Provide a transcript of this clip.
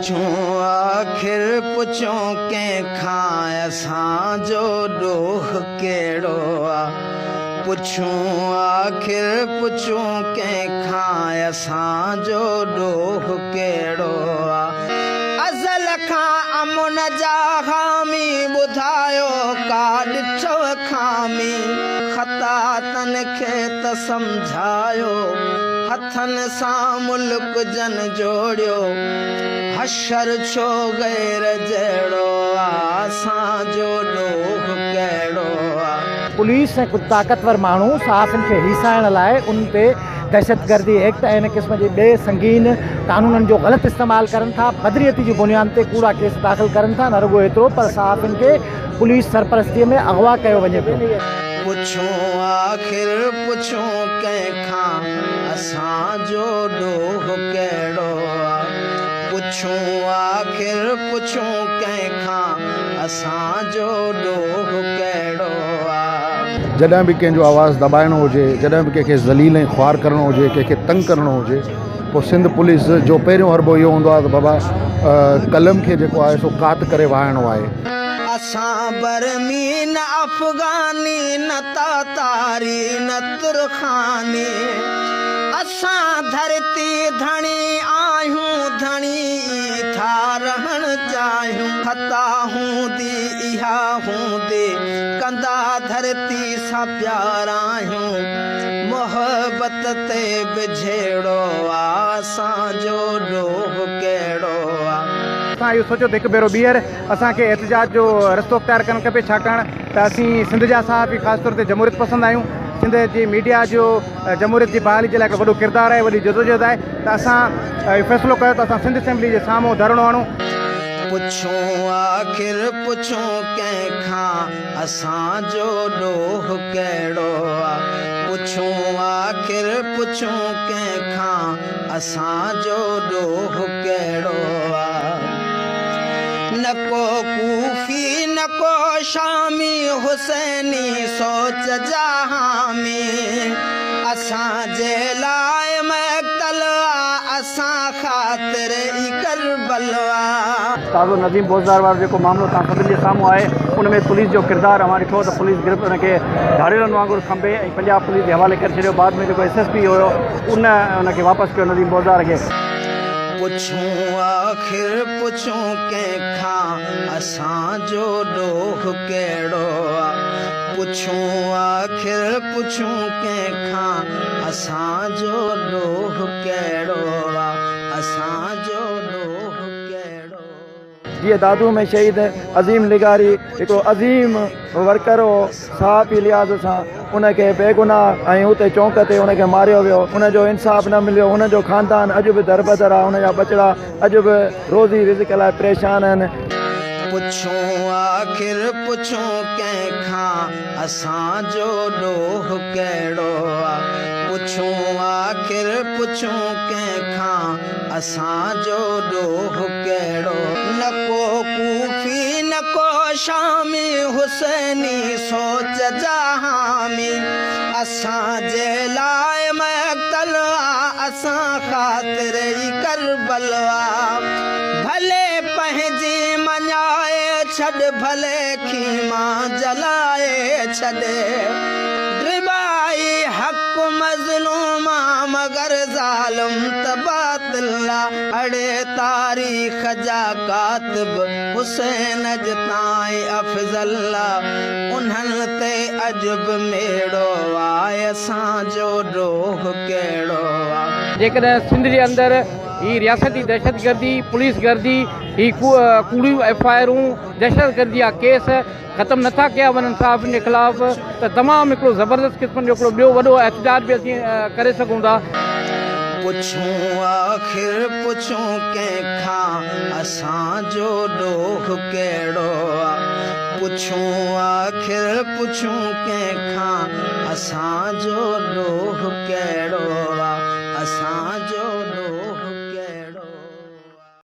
पुछूं आखिर पुछूं कंहिंखां असांजो ॾोह कहिड़ो आहे। पुछूं आखिर पुछूं कंहिंखां असांजो ॾोह कहिड़ो आहे। अज़ल खां अमुन जा हामी ॿुधायो का ॾिठो खामी। ख़ता तन खे त सम्झायो हथनि सां मुल्क जन जोड़ियो। हशर छो गैर जहिड़ो आहे असांजो ॾोह कहिड़ो आहे। पुलिस ऐं कुझु ताक़तवर माण्हू सहाफ़ियुनि खे हिसाइण लाइ उन ते दहशतगर्दी एक्ट ऐं इन क़िस्म जे ॿिए संगीन कानूननि जो ग़लति इस्तेमालु करनि था। बदरियती जी बुनियाद ते कूड़ा केस दाख़िल करनि था। न रुॻो एतिरो पर सहाफ़ियुनि खे पुलिस सरपरस्तीअ में अगवा कयो वञे पियो। पुछूं आखिर पुछूं कंहिंखां असांजो ॾोह कहिड़ो आहे। पुछूं आखिर पुछूं कंहिंखां असांजो ॾोह कहिड़ो आहे। जॾहिं बि कंहिंजो आवाज़ु दॿाइणो हुजे, जॾहिं बि कंहिंखे ज़लील ऐं ख़्वार करणो हुजे, कंहिंखे तंग करणो हुजे, पोइ सिंध पुलिस जो पहिरियों हरबो इहो हूंदो आहे त बाबा कलम खे जेको आहे सो कात करे वाहिणो आहे। असां बर्मी न अफ़गानी न तातारी न तुरखानी। असां धरती धणी आहियूं धणी था रहण चाहियूं। ख़ता हूंदी इहा हूंदी कंदा धरती सां प्यार आहियूं। मोहबत ते बिझेड़ो आहे असांजो ॾोह कहिड़ो आहे। असां इहो सोचियो त हिकु भेरो ॿीहर असांखे एहतिजाज जो रस्तो अख़्तियार करणु खपे। छाकाणि त असीं सिंध जा सहाफ़ी ख़ासि तौर ते जमहूरियत पसंदि आहियूं। सिंध जी मीडिया जो जमहूरियत जी बहाली जे लाइ हिकु वॾो किरदारु आहे, वॾी जदोजहद आहे। त असां फ़ैसिलो कयो त असां सिंध असेंबली जे साम्हूं धरणो हणूं। पुछूं आखिर पुछूं कंहिंखां असांजो ॾोह कहिड़ो आहे। पुछूं आखिर पुछूं कंहिंखां असांजो ॾोह कहिड़ो आहे। न को कूफी न को शामी हुसैनी सोच जा हामी। असांजे लाइ मक़तल असां ख़ातिर ई करबल आहे। ताज़ो नदीम बोज़दार वारो जेको मामिलो तव्हां सभिनी जे साम्हूं आहे उन में पुलिस जो किरदारु अवां ॾिठो त पुलिस गिरफ़्त उनखे धाड़ेलनि वांगुरु खंभे ऐं पंजाब पुलिस जे हवाले करे छॾियो। बाद में जेको SSP हुयो उनखे वापसि कयो नदीम बोज़दार खे। पुछूं आखिर पुछूं कंहिंखां असांजो ॾोह कहिड़ो आहे। पुछूं आखिर पुछूं कंहिंखां असांजो ॾोह कहिड़ो आहे असांजो ॾोह कहिड़ो। जीअं दादू में शहीद अज़ीम लिगारी हिकिड़ो अज़ीम वर्कर हो, सहाफ़ी लिहाज़ सां उनखे बेगुनाह ऐं उते चौंक ते उनखे मारियो वियो। उनजो इंसाफ़ न मिलियो। उनजो ख़ानदान अॼु बि दरबदर आहे। उनजा बचड़ा अॼु बि रोज़ी रिज़्क़ लाइ परेशान आहिनि। पुछूं आखिर पुछूं कंहिंखां असांजो ॾोह कहिड़ो आहे। पुछूं आखिर पुछूं कंहिंखां असांजो ॾोह कहिड़ो। न को कूफी न को शामी हुसैनी सोच जा हामी। असांजे लाइ मक़तल असां ख़ातिर ई करबल आहे। भले पंहिंजी मञाए छॾ भले खीमा जलाए छॾ। डिबाई हक़ मज़लूमा मगर ज़ालिम त बातिल अड़े तारीख़ जा कातिब हुसैन ज ताईं अफ़ज़ल उन्हनि ते अजब मेड़ो आहे असांजो ॾोह कहिड़ो आहे। जेकॾहिं सिंध जे अंदरि ही रियासती दहशतगर्दी पुलिस गर्दी ही कूड़ियूं FIR दहशतगर्दी जा केस ख़तमु नथा कया वञनि सहाफ़ियुनि जे ख़िलाफ़ त तमामु हिकिड़ो ज़बरदस्त क़िस्म जो हिकिड़ो ॿियो वॾो एहतिजाज बि असीं करे सघूं था। पुछूं आखिर पुछूं कंहिंखां असांजो ॾोह कहिड़ो आहे। पुछूं आखिर पुछूं कंहिंखां असांजो ॾोह कहिड़ो आहे असांजो